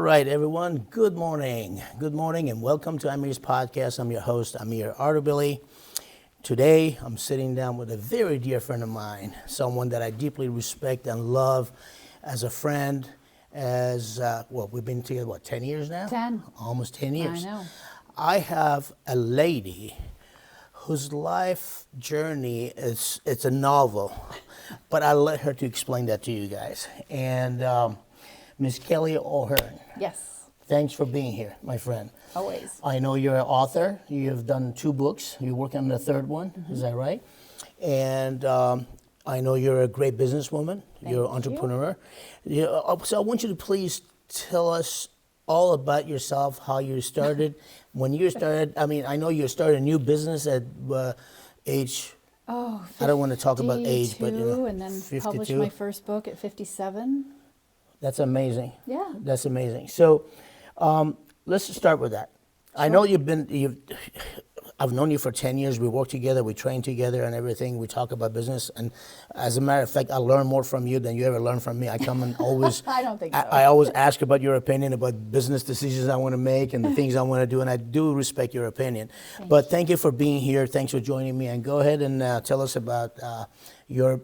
right, everyone. Good morning. Good morning, and welcome to Amir's podcast. I'm your host, Amir Artabilly. Today, I'm sitting down with a very dear friend of mine, someone that I deeply respect and love as a friend. We've been together, 10 years now? 10. Almost 10 years. I know. I have a lady whose life journey it's a novel, but I'll let her to explain that to you guys. And Miss Kelly O'Hearn. Yes, Thanks for being here, my friend. always. I know you're an author. You've done 2 books. You're working on the 3rd one. Mm-hmm. Is that right? And I know you're a great businesswoman. You're an entrepreneur. So I want you to please tell us all about yourself, how you started, when you started. I mean, I know you started a new business at age. Oh, I don't want to talk about age, but and then 52. published my first book at 57. That's amazing. Yeah. That's amazing. So let's just start with that. Sure. I know I've known you for 10 years. We work together, we train together and everything. We talk about business. And as a matter of fact, I learn more from you than you ever learn from me. I come and always, I don't think so. I always ask about your opinion about business decisions I want to make and the things I want to do. And I do respect your opinion. Thank you for being here. Thanks for joining me. And go ahead and tell us about your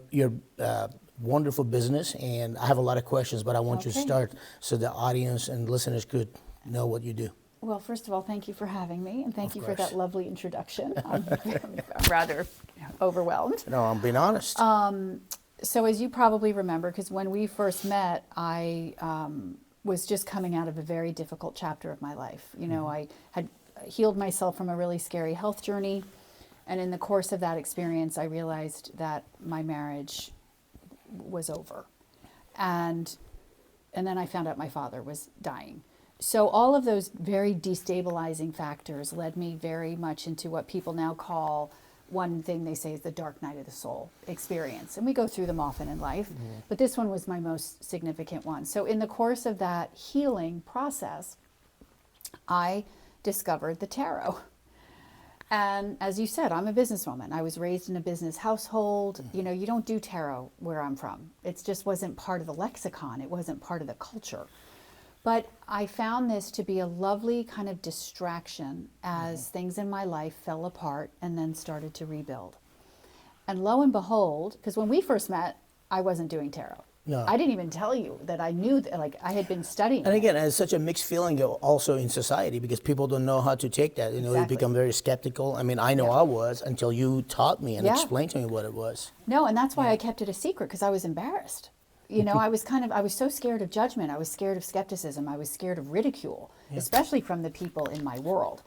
wonderful business. And I have a lot of questions, but I want you to start so the audience and listeners could know what you do. Well, first of all, thank you for having me, and thank you for that lovely introduction. I'm rather overwhelmed. No, I'm being honest. So as you probably remember, because when we first met, I was just coming out of a very difficult chapter of my life. You know, I had healed myself from a really scary health journey, and in the course of that experience, I realized that my marriage was over. And then I found out my father was dying. So all of those very destabilizing factors led me very much into what people now call, one thing they say is the dark night of the soul experience. And we go through them often in life, but this one was my most significant one. So in the course of that healing process, I discovered the tarot. And as you said, I'm a businesswoman. I was raised in a business household. You know, you don't do tarot where I'm from. It just wasn't part of the lexicon. It wasn't part of the culture. But I found this to be a lovely kind of distraction as things in my life fell apart and then started to rebuild. And lo and behold, because when we first met, I wasn't doing tarot. No. I didn't even tell you that I knew that, like, I had been studying. And again, it's such a mixed feeling also in society because people don't know how to take that. You know, Exactly. They become very skeptical. I mean, I know I was until you taught me and Yeah. explained to me what it was. No, and that's why I kept it a secret, because I was embarrassed. You know, I was so scared of judgment. I was scared of skepticism. I was scared of ridicule, especially from the people in my world.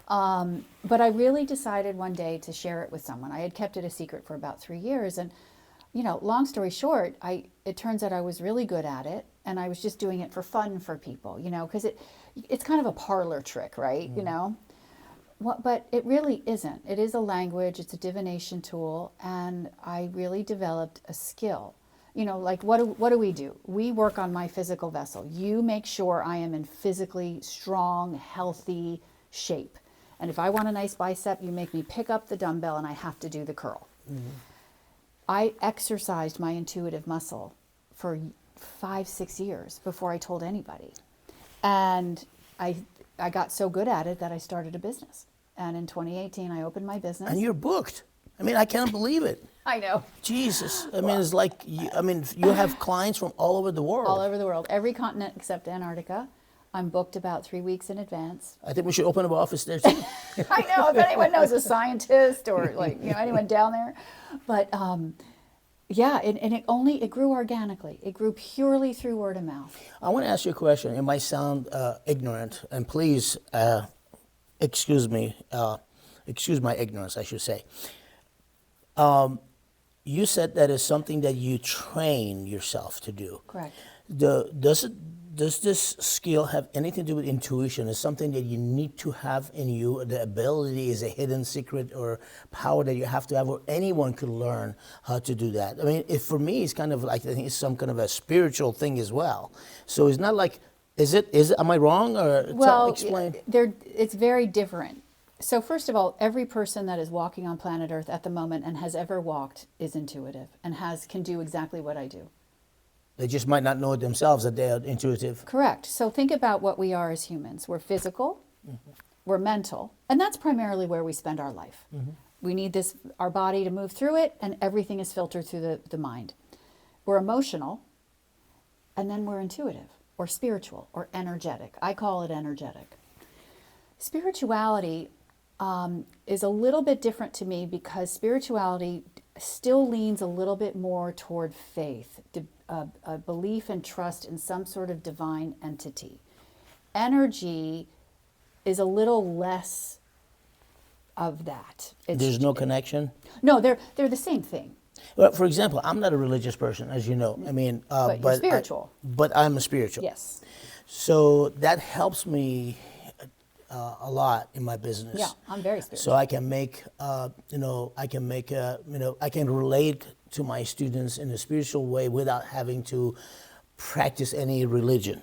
But I really decided one day to share it with someone. I had kept it a secret for about 3 years. And, you know, long story short, it turns out I was really good at it. And I was just doing it for fun for people, you know, because it's kind of a parlor trick, right? You know, but it really isn't. It is a language. It's a divination tool. And I really developed a skill. You know, like what do we do? We work on my physical vessel. You make sure I am in physically strong, healthy shape. And if I want a nice bicep, you make me pick up the dumbbell and I have to do the curl. Mm-hmm. I exercised my intuitive muscle for 5-6 years before I told anybody. And I got so good at it that I started a business. And in 2018, I opened my business. And you're booked. I mean, I can't believe it. I know. Jesus. I mean, it's like, you have clients from all over the world. All over the world. Every continent except Antarctica. I'm booked about 3 weeks in advance. I think we should open an office there too. I know, if anyone knows a scientist or like, you know, anyone down there. But yeah, and it grew organically. It grew purely through word of mouth. I want to ask you a question. It might sound ignorant, and please excuse my ignorance, I should say. You said that is something that you train yourself to do. Correct. Does this skill have anything to do with intuition? Is something that you need to have in you? The ability is a hidden secret or power that you have to have, or anyone could learn how to do that? I mean, for me, it's kind of like, I think it's some kind of a spiritual thing as well. So it's not like, is it, am I wrong? Or well, explain. It's very different. So first of all, every person that is walking on planet Earth at the moment and has ever walked is intuitive and can do exactly what I do. They just might not know it themselves that they are intuitive. Correct. So think about what we are as humans. We're physical, we're mental, and that's primarily where we spend our life. We need our body to move through it, and everything is filtered through the mind. We're emotional, and then we're intuitive, or spiritual, or energetic. I call it energetic. Spirituality is a little bit different to me because spirituality still leans a little bit more toward faith, a belief and trust in some sort of divine entity. Energy is a little less of that. There's no connection? No, they're the same thing. Well, for example, I'm not a religious person, as you know. I mean, But you're spiritual. But I'm a spiritual. Yes. So that helps me a lot in my business. Yeah, I'm very spiritual. So I can make, I can relate to my students in a spiritual way without having to practice any religion.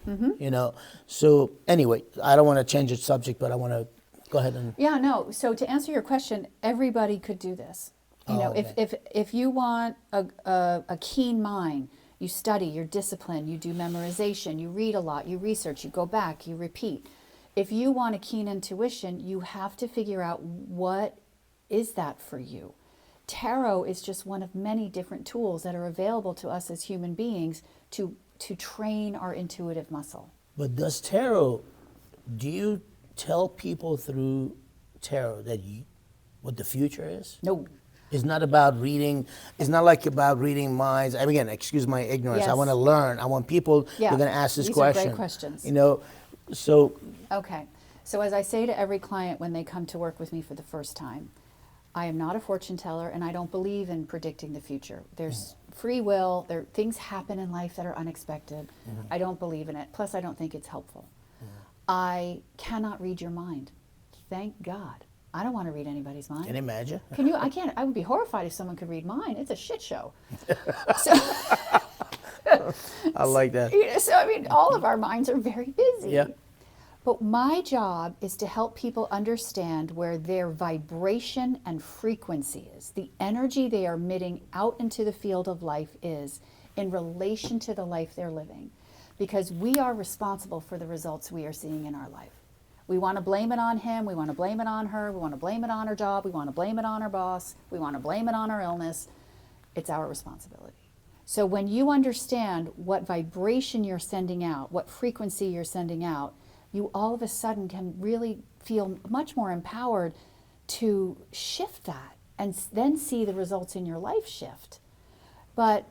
So anyway, I don't want to change the subject, but I want to go ahead and. Yeah, no. So to answer your question, everybody could do this. If you want a keen mind, you study, you're disciplined, you do memorization, you read a lot, you research, you go back, you repeat. If you want a keen intuition, you have to figure out what is that for you. Tarot is just one of many different tools that are available to us as human beings to train our intuitive muscle. But do you tell people through tarot what the future is? No. It's not about reading. It's not like about reading minds. I mean, again, excuse my ignorance. Yes. I want to learn. I want people who are going to ask this question. These are great questions. So. Okay. So as I say to every client when they come to work with me for the first time, I am not a fortune teller, and I don't believe in predicting the future. There's free will. Things happen in life that are unexpected. I don't believe in it. Plus, I don't think it's helpful. I cannot read your mind. Thank God. I don't want to read anybody's mind. Can you imagine? Can you? I can't. I would be horrified if someone could read mine. It's a shit show. I like that. So, I mean, all of our minds are very busy. Yeah. But my job is to help people understand where their vibration and frequency is, the energy they are emitting out into the field of life is in relation to the life they're living. Because we are responsible for the results we are seeing in our life. We want to blame it on him, we want to blame it on her, we want to blame it on her job, we want to blame it on our boss, we want to blame it on our illness. It's our responsibility. So when you understand what vibration you're sending out, what frequency you're sending out, you all of a sudden can really feel much more empowered to shift that and then see the results in your life shift. But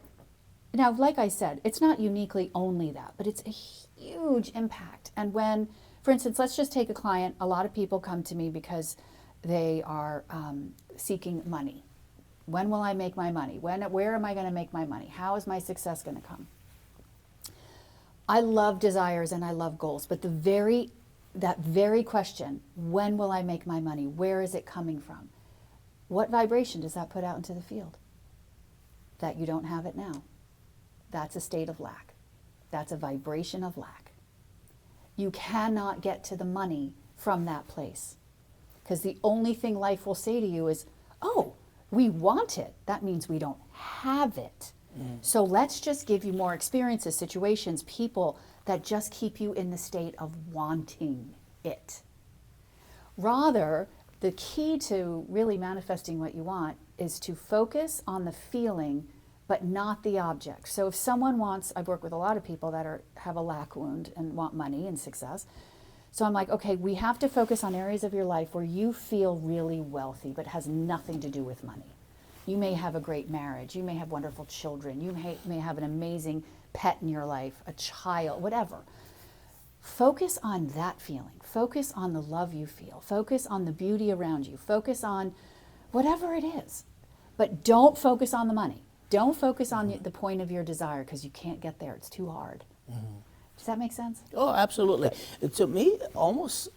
now, like I said, it's not uniquely only that, but it's a huge impact. And when, for instance, let's just take a client. A lot of people come to me because they are seeking money. When will I make my money? Where am I going to make my money? How is my success going to come? I love desires and I love goals, but that very question, when will I make my money? Where is it coming from? What vibration does that put out into the field? That you don't have it now. That's a state of lack. That's a vibration of lack. You cannot get to the money from that place, because the only thing life will say to you is, oh, we want it. That means we don't have it. So let's just give you more experiences, situations, people that just keep you in the state of wanting it. Rather, the key to really manifesting what you want is to focus on the feeling, but not the object. So if someone wants, I've worked with a lot of people that have a lack wound and want money and success. So I'm like, okay, we have to focus on areas of your life where you feel really wealthy, but it has nothing to do with money. You may have a great marriage, you may have wonderful children, you may have an amazing pet in your life, a child, whatever. Focus on that feeling. Focus on the love you feel. Focus on the beauty around you. Focus on whatever it is. But don't focus on the money. Don't focus on the point of your desire, because you can't get there. It's too hard. Does that make sense? Oh, absolutely. To me, almost,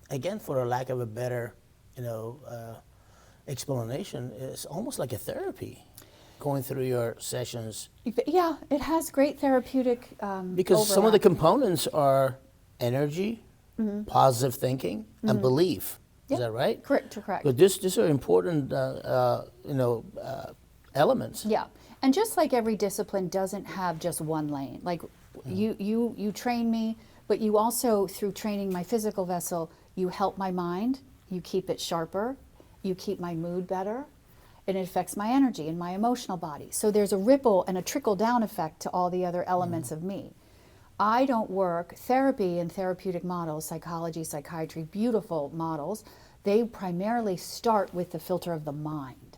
again, for a lack of a better, explanation, it's almost like a therapy, going through your sessions. Yeah, it has great therapeutic because some of the overlap. components are energy, positive thinking, and belief. Yep. Is that right? Correct. But these are important, elements. Yeah, And just like every discipline doesn't have just one lane. Like you train me, but you also, through training my physical vessel, you help my mind, you keep it sharper, you keep my mood better, and it affects my energy and my emotional body. So there's a ripple and a trickle down effect to all the other elements of me. I don't work therapy and therapeutic models, psychology, psychiatry, beautiful models. They primarily start with the filter of the mind,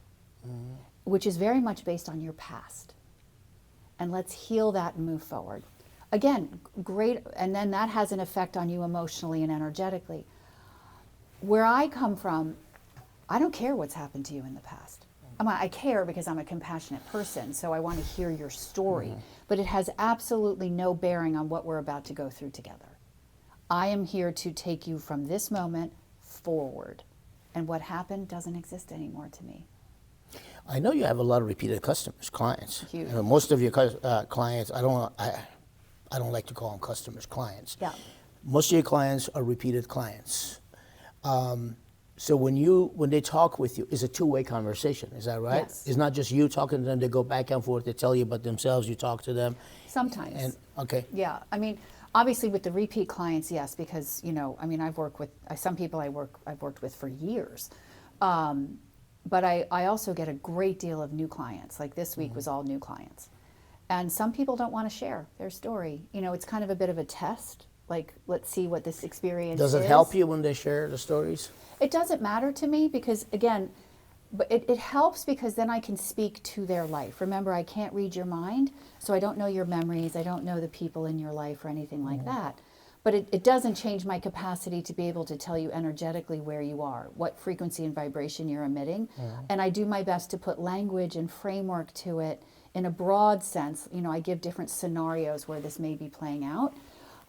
which is very much based on your past. And let's heal that and move forward. Again, great, and then that has an effect on you emotionally and energetically. Where I come from, I don't care what's happened to you in the past. I care because I'm a compassionate person, so I want to hear your story. But it has absolutely no bearing on what we're about to go through together. I am here to take you from this moment forward. And what happened doesn't exist anymore to me. I know you have a lot of repeated customers, clients. Huge. Most of your clients, I don't like to call them customers, clients. Yeah. Most of your clients are repeated clients. So when they talk with you, it's a two-way conversation. Is that right? Yes. It's not just you talking to them. They go back and forth. They tell you about themselves. You talk to them. Sometimes. And okay. Yeah, I mean, obviously with the repeat clients, yes, because I've worked with some people I've worked with for years, but I also get a great deal of new clients. Like this week was all new clients, and some people don't want to share their story. It's kind of a bit of a test. Like, let's see what this experience is. Does it help you when they share the stories? It doesn't matter to me because, again, but it helps because then I can speak to their life. Remember, I can't read your mind, so I don't know your memories. I don't know the people in your life or anything like that. But it doesn't change my capacity to be able to tell you energetically where you are, what frequency and vibration you're emitting. And I do my best to put language and framework to it in a broad sense. I give different scenarios where this may be playing out.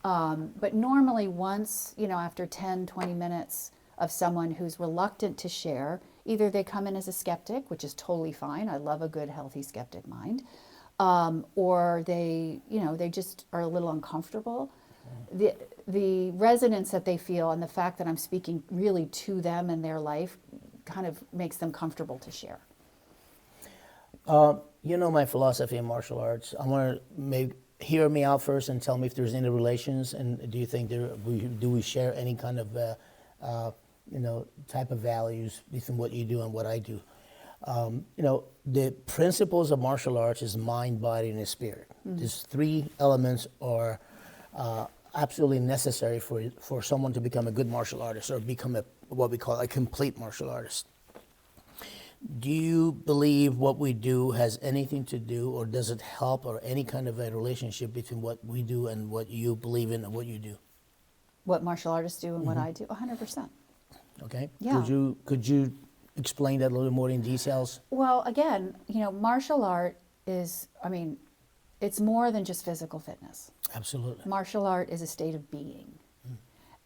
But normally once, after 10, 20 minutes of someone who's reluctant to share, either they come in as a skeptic, which is totally fine. I love a good, healthy skeptic mind. Or they just are a little uncomfortable. The resonance that they feel and the fact that I'm speaking really to them and their life kind of makes them comfortable to share. My philosophy in martial arts. I want to maybe hear me out first and tell me if there's any relations, and do you think do we share any kind of type of values between what you do and what I do? The principles of martial arts is mind, body, and spirit. These three elements are absolutely necessary for someone to become a good martial artist or become what we call a complete martial artist. Do you believe what we do has anything to do, or does it help, or any kind of a relationship between what we do and what you believe in and what you do? What martial artists do and what I do? 100%. Okay. Yeah. Could you explain that a little more in details? Well, again, martial art is, it's more than just physical fitness. Absolutely. Martial art is a state of being.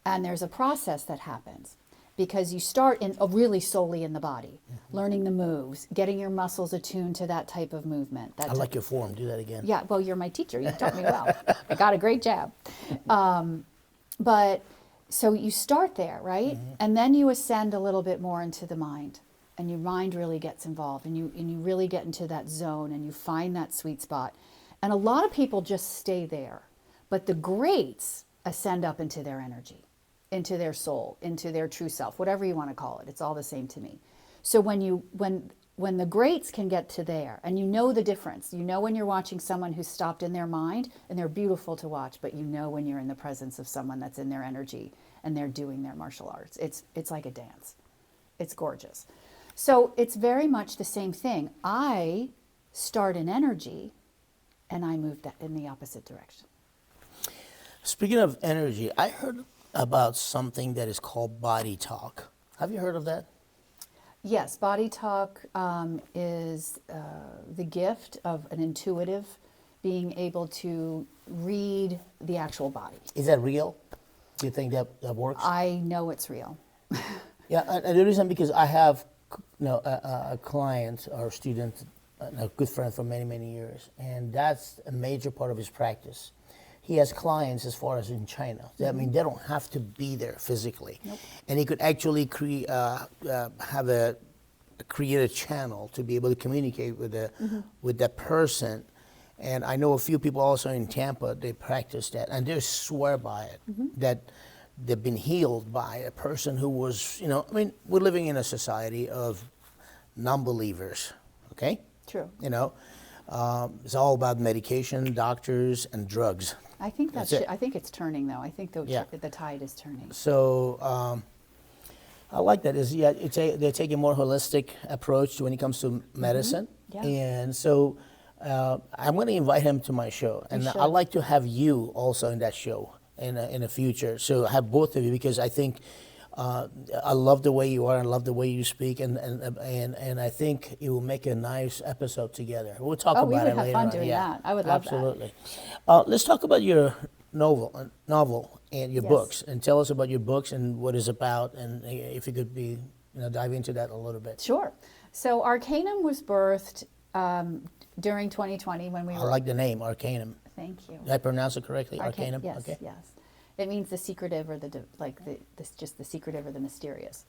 And there's a process that happens. Because you start really solely in the body, learning the moves, getting your muscles attuned to that type of movement. I like your form. Do that again. Yeah, well, you're my teacher. You taught me well. I got a great jab. But so you start there, right? And then you ascend a little bit more into the mind. And your mind really gets involved. And you really get into that zone and you find that sweet spot. And a lot of people just stay there. But the greats ascend up into their energy, into their soul, into their true self, whatever you want to call it. It's all the same to me. So when the greats can get to there, and you know the difference, when you're watching someone who's stopped in their mind, and they're beautiful to watch, but when you're in the presence of someone that's in their energy and they're doing their martial arts. It's like a dance. It's gorgeous. So it's very much the same thing. I start in energy and I move that in the opposite direction. Speaking of energy, I heard about something that is called body talk. Have you heard of that? Yes, body talk is the gift of an intuitive being able to read the actual body. Is that real? Do you think that works? I know it's real. Yeah, and the reason because I have a client or student, a good friend for many, many years, and that's a major part of his practice. He has clients as far as in China. I mean, they don't have to be there physically. Nope. And he could actually have a create a channel to be able to communicate with with that person. And I know a few people also in Tampa, they practice that, and they swear by it, that they've been healed by a person who was, I mean, we're living in a society of non-believers, okay? True. It's all about medication, doctors, and drugs. I think That's it. I think it's turning though. I think the tide is turning. So I like that. They're taking a more holistic approach when it comes to medicine. Yeah. And so I'm going to invite him to my show. And should. I'd like to have you also in that show in the future. So have both of you, because I think I love the way you are and love the way you speak. And I think it will make a nice episode together. We'll talk about we would it have later fun on. doing Yeah, that. I would love that. absolutely. Let's talk about your novel and your Yes. books, and tell us about your books and what it's about, and if you could dive into that a little bit. Sure. So Arcanum was birthed during 2020 when we I were. like the name, Arcanum. Thank you. Did I pronounce it correctly? Arcanum? Yes, Okay. yes. It means the secretive or just the secretive or the mysterious.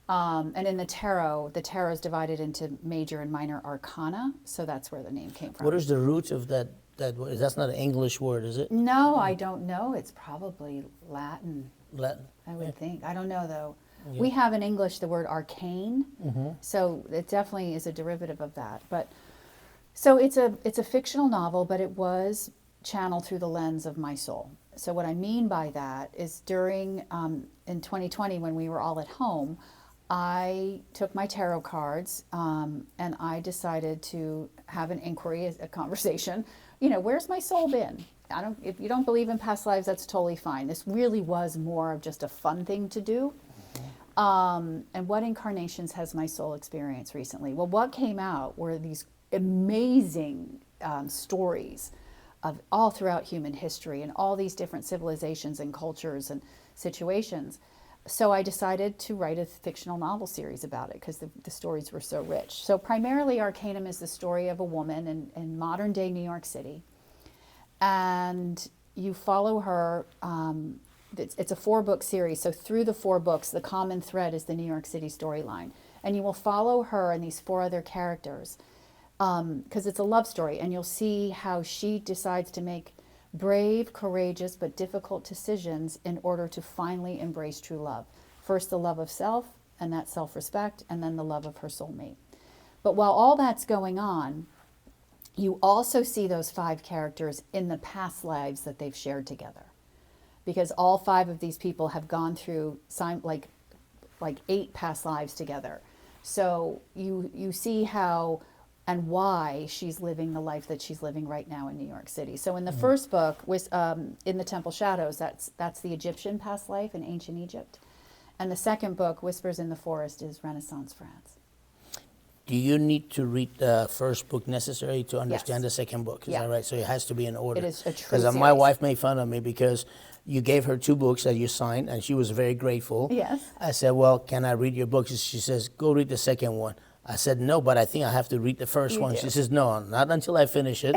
And in the tarot is divided into major and minor arcana, so that's where the name came from. What is the root of that word? That's not an English word, is it? No, I don't know. It's probably Latin, Latin. I would think. I don't know though. Yeah. We have in English the word arcane, so it definitely is a derivative of that. But so it's a fictional novel, but it was channeled through the lens of my soul. So what I mean by that is during in 2020 when we were all at home, I took my tarot cards and I decided to have an inquiry, a conversation. Where's my soul been? If you don't believe in past lives, that's totally fine. This really was more of just a fun thing to do. And what incarnations has my soul experienced recently? Well, what came out were these amazing stories of all throughout human history and all these different civilizations and cultures and situations. So I decided to write a fictional novel series about it because the stories were so rich. So primarily Arcanum is the story of a woman in modern day New York City. And you follow her, it's a 4-book series. So through the 4 books, the common thread is the New York City storyline. And you will follow her and these 4 other characters because it's a love story. And you'll see how she decides to make brave, courageous, but difficult decisions in order to finally embrace true love. First, the love of self, and that self-respect, and then the love of her soulmate. But while all that's going on, you also see those 5 characters in the past lives that they've shared together. Because all 5 of these people have gone through like 8 past lives together. So you see how and why she's living the life that she's living right now in New York City. So in the first book, In the Temple Shadows, that's the Egyptian past life in ancient Egypt. And the second book, Whispers in the Forest, is Renaissance France. Do you need to read the first book necessary to understand the second book? Is that right? So it has to be in order. It is a true Because my series. wife made fun of me because you gave her 2 books that you signed, and she was very grateful. Yes. I said, well, can I read your books? She says, go read the second one. I said, no, but I think I have to read the first one. do. She says, no, not until I finish it.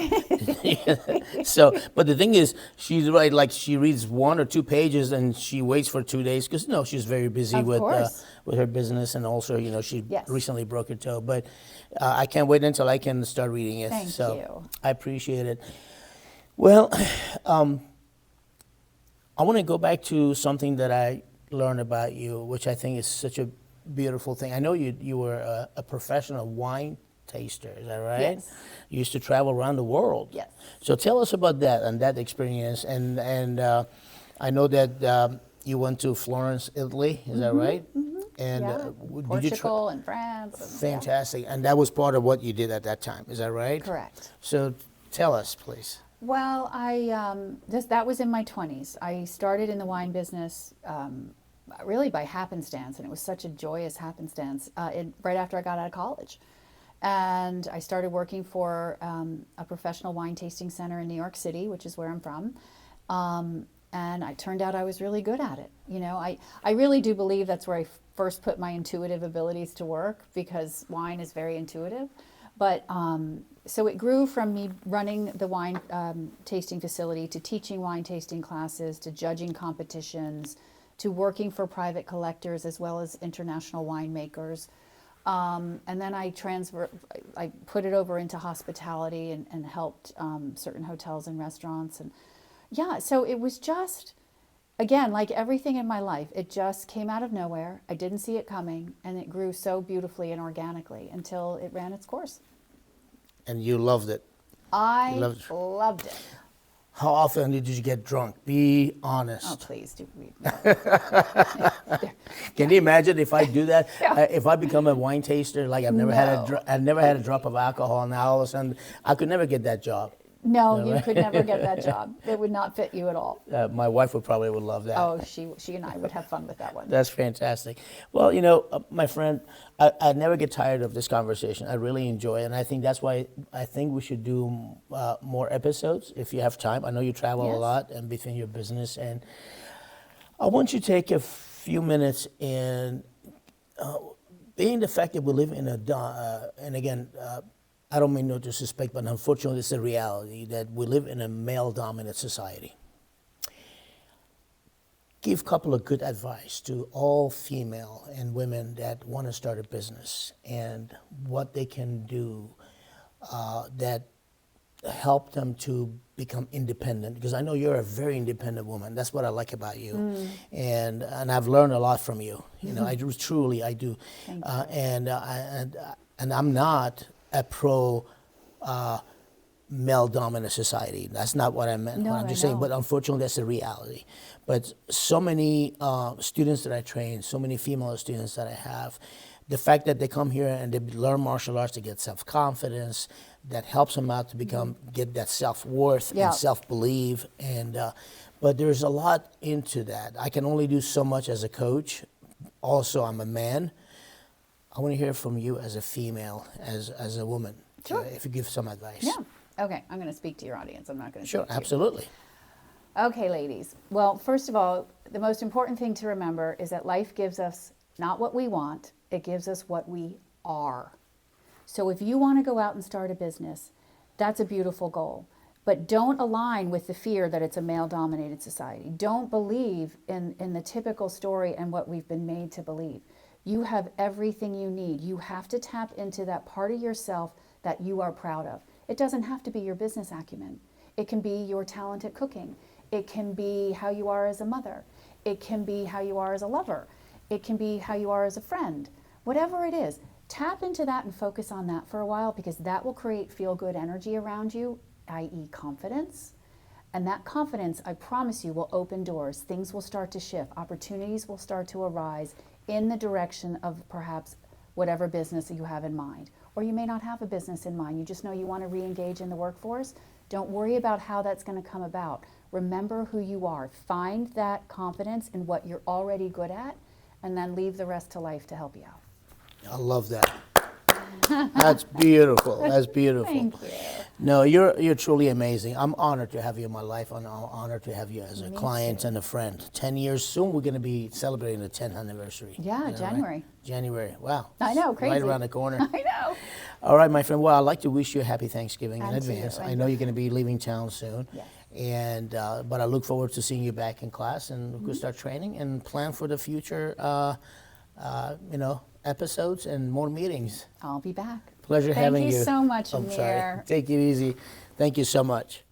So, but the thing is, she's right, like she reads 1 or 2 pages and she waits for 2 days because, she's very busy Of with course. her business, and also, she Yes. recently broke her toe. But I can't wait until I can start reading it. Thank so you. I appreciate it. Well, I want to go back to something that I learned about you, which I think is such a beautiful thing. I know you were a professional wine taster, is that right? Yes. You used to travel around the world. Yes. So tell us about that and that experience. And I know that you went to Florence, Italy, is that right? And Yeah. did you Portugal and France. And, Fantastic. And that was part of what you did at that time, is that right? Correct. So tell us, please. Well, that was in my 20s. I started in the wine business really by happenstance, and it was such a joyous happenstance right after I got out of college. And I started working for a professional wine tasting center in New York City, which is where I'm from. And it turned out I was really good at it. I really do believe that's where I first put my intuitive abilities to work, because wine is very intuitive. But so it grew from me running the wine tasting facility to teaching wine tasting classes to judging competitions to working for private collectors as well as international winemakers. And then I put it over into hospitality and helped certain hotels and restaurants. And yeah, so it was just, again, like everything in my life, it just came out of nowhere. I didn't see it coming, and it grew so beautifully and organically until it ran its course. And you loved it. I Loved loved it. How often did you get drunk? Be honest. Oh, please, Can you imagine if I do that? Yeah. If I become a wine taster, like I've never had a drop of alcohol, and now all of a sudden I could never get that job. No, you could never get that job. It would not fit you at all. My wife would love that. Oh, she and I would have fun with that one. That's fantastic. Well, my friend, I never get tired of this conversation. I really enjoy it, and I think that's why I think we should do more episodes if you have time. I know you travel a Yes. lot and between your business, and I want you to take a few minutes in being the fact that we live in and again, I don't mean no disrespect, but unfortunately, it's a reality that we live in a male-dominant society. Give a couple of good advice to all female and women that want to start a business and what they can do that help them to become independent. Because I know you're a very independent woman. That's what I like about you, and I've learned a lot from you. I do. Thank you. And I'm not a pro male dominant society. That's not what I meant. No, what I'm I just saying, know. but unfortunately that's the reality. But so many students that I train, so many female students that I have, the fact that they come here and they learn martial arts to get self-confidence, that helps them out to get that self-worth Yeah. and self-belief. And but there's a lot into that. I can only do so much as a coach. Also, I'm a man. I want to hear from you as a female, as a woman, Sure. If you give some advice. Yeah. Okay, I'm going to speak to your audience. I'm not going to Sure, speak to you. absolutely. Okay, ladies. Well, first of all, the most important thing to remember is that life gives us not what we want, it gives us what we are. So if you want to go out and start a business, that's a beautiful goal. But don't align with the fear that it's a male-dominated society. Don't believe in the typical story and what we've been made to believe. You have everything you need. You have to tap into that part of yourself that you are proud of. It doesn't have to be your business acumen. It can be your talent at cooking. It can be how you are as a mother. It can be how you are as a lover. It can be how you are as a friend. Whatever it is, tap into that and focus on that for a while, because that will create feel-good energy around you, i.e. confidence. And that confidence, I promise you, will open doors. Things will start to shift. Opportunities will start to arise in the direction of perhaps whatever business you have in mind. Or you may not have a business in mind. You just know you want to re-engage in the workforce. Don't worry about how that's going to come about. Remember who you are. Find that confidence in what you're already good at, and then leave the rest to life to help you out. I love that. That's beautiful. That's beautiful. Thank you. No, you're truly amazing. I'm honored to have you in my life. I'm honored to have you as a Me client too. and a friend. 10 years soon, we're going to be celebrating the 10th anniversary. Yeah, You know, January. Right? January. Wow. I know, Right crazy. around the corner. I know. All right, my friend. Well, I'd like to wish you a happy Thanksgiving in And to you. advance. I know you're going to be leaving town soon. Yes. And but I look forward to seeing you back in class, and we could start training and plan for the future, episodes and more meetings. I'll be back. Pleasure having you. Thank you so much, I'm Amir. sorry. Take it easy. Thank you so much.